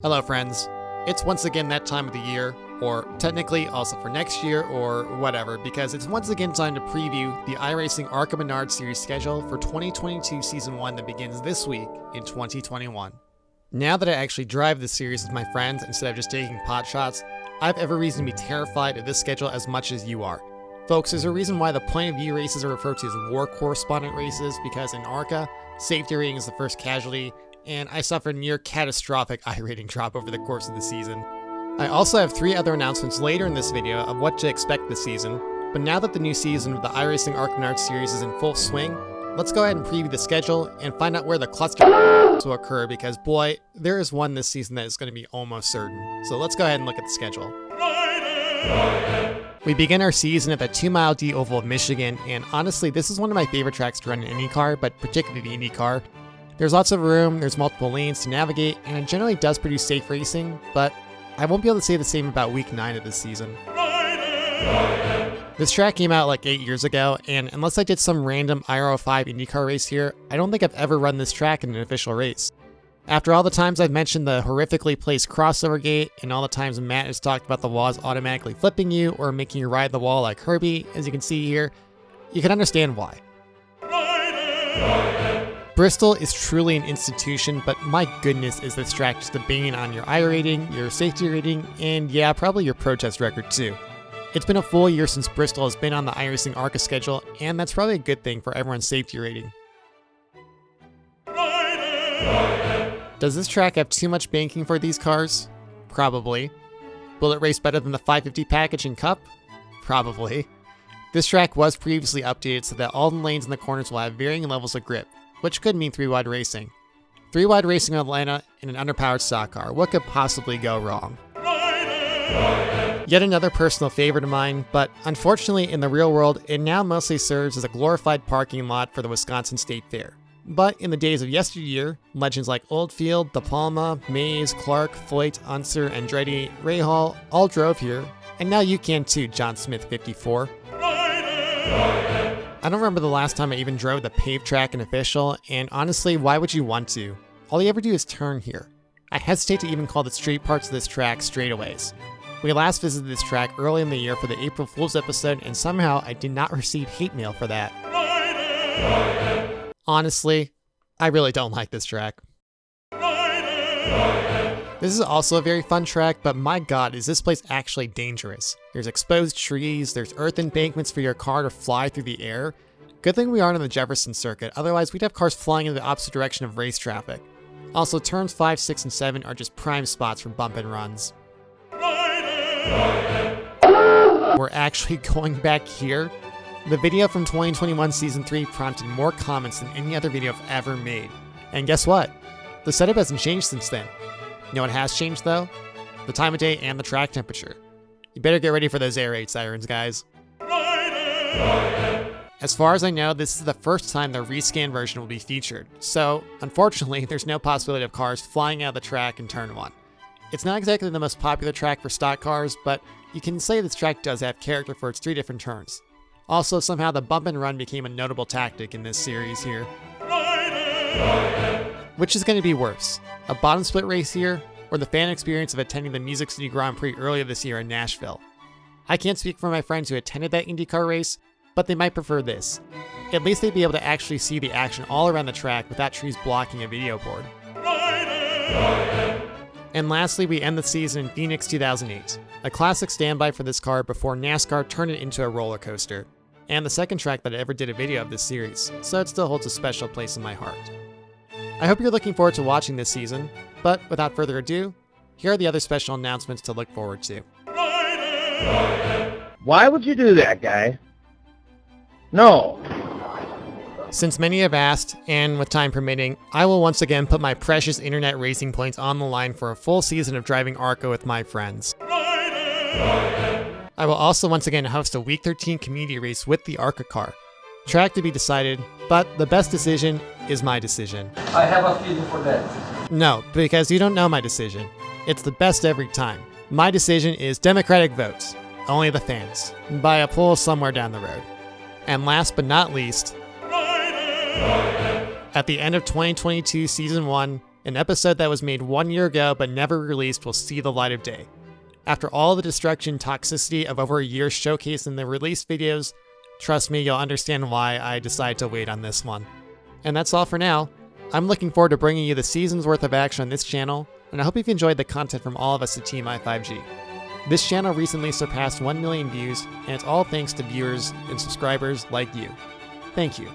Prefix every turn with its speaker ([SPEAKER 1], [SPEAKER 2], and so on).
[SPEAKER 1] Hello friends, it's once again that time of the year, or technically also for next year or whatever, because it's once again time to preview the iRacing ARCA Menard Series schedule for 2022 Season 1 that begins this week in 2021. Now that I actually drive this series with my friends instead of just taking pot shots, I have every reason to be terrified of this schedule as much as you are. Folks, there's a reason why the point of view races are referred to as war correspondent races, because in ARCA, safety rating is the first casualty, and I suffered a near catastrophic I-rating drop over the course of the season. I also have 3 other announcements later in this video of what to expect this season, but now that the new season of the iRacing ARCA Menard series is in full swing, let's go ahead and preview the schedule and find out where the cluster will occur, because boy, there is one this season that is going to be almost certain. So let's go ahead and look at the schedule. We begin our season at the 2 Mile D Oval of Michigan, and honestly, this is one of my favorite tracks to run in IndyCar, but particularly the IndyCar. There's lots of room, there's multiple lanes to navigate, and it generally does produce safe racing, but I won't be able to say the same about week 9 of this season. This track came out like 8 years ago, and unless I did some random IR05 IndyCar race here, I don't think I've ever run this track in an official race. After all the times I've mentioned the horrifically placed crossover gate, and all the times Matt has talked about the walls automatically flipping you or making you ride the wall like Herbie, as you can see here, you can understand why. Bristol is truly an institution, but my goodness is this track just a banging on your I rating, your safety rating, and yeah, probably your protest record too. It's been a full year since Bristol has been on the iRacing ARCA schedule, and that's probably a good thing for everyone's safety rating. Does this track have too much banking for these cars? Probably. Will it race better than the 550 package and Cup? Probably. This track was previously updated so that all the lanes in the corners will have varying levels of grip, which could mean 3-wide racing. 3-wide racing in Atlanta in an underpowered stock car. What could possibly go wrong? Yet another personal favorite of mine, but unfortunately in the real world, it now mostly serves as a glorified parking lot for the Wisconsin State Fair. But in the days of yesteryear, legends like Oldfield, De Palma, Mays, Clark, Foyt, Unser, Andretti, Rahal all drove here, and now you can too, John Smith 54. I don't remember the last time I even drove the paved track in official, and honestly, why would you want to? All you ever do is turn here. I hesitate to even call the street parts of this track straightaways. We last visited this track early in the year for the April Fool's episode, and somehow I did not receive hate mail for that. Honestly, I really don't like this track. This is also a very fun track, but my god, is this place actually dangerous. There's exposed trees, there's earth embankments for your car to fly through the air. Good thing we aren't on the Jefferson circuit, otherwise we'd have cars flying in the opposite direction of race traffic. Also, turns 5, 6, and 7 are just prime spots for bump and runs. We're actually going back here? The video from 2021 Season 3 prompted more comments than any other video I've ever made. And guess what? The setup hasn't changed since then. You know what has changed though? The time of day and the track temperature. You better get ready for those air raid sirens, guys. As far as I know, this is the first time the rescan version will be featured, so unfortunately there's no possibility of cars flying out of the track in turn 1. It's not exactly the most popular track for stock cars, but you can say this track does have character for its 3 different turns. Also, somehow the bump and run became a notable tactic in this series here. Which is going to be worse? A bottom split race here, or the fan experience of attending the Music City Grand Prix earlier this year in Nashville? I can't speak for my friends who attended that IndyCar race, but they might prefer this. At least they'd be able to actually see the action all around the track without trees blocking a video board. And lastly, we end the season in Phoenix 2008, a classic standby for this car before NASCAR turned it into a roller coaster, and the second track that I ever did a video of this series, so it still holds a special place in my heart. I hope you're looking forward to watching this season, but without further ado, here are the other special announcements to look forward to.
[SPEAKER 2] Why would you do that, guy? No.
[SPEAKER 1] Since many have asked, and with time permitting, I will once again put my precious internet racing points on the line for a full season of driving ARCA with my friends. I will also once again host a Week 13 community race with the ARCA car. Track to be decided, but the best decision is my decision.
[SPEAKER 3] I have a feeling for that.
[SPEAKER 1] No, because you don't know my decision. It's the best every time. My decision is Democratic votes, only the fans, by a poll somewhere down the road. And last but not least, at the end of 2022 Season 1, An episode that was made 1 year ago but never released will see the light of day. After all the destruction toxicity of over a year showcased in the release videos, trust me, you'll understand why I decided to wait on this one. And that's all for now. I'm looking forward to bringing you the season's worth of action on this channel, and I hope you've enjoyed the content from all of us at Team i5G. This channel recently surpassed 1 million views, and it's all thanks to viewers and subscribers like you. Thank you.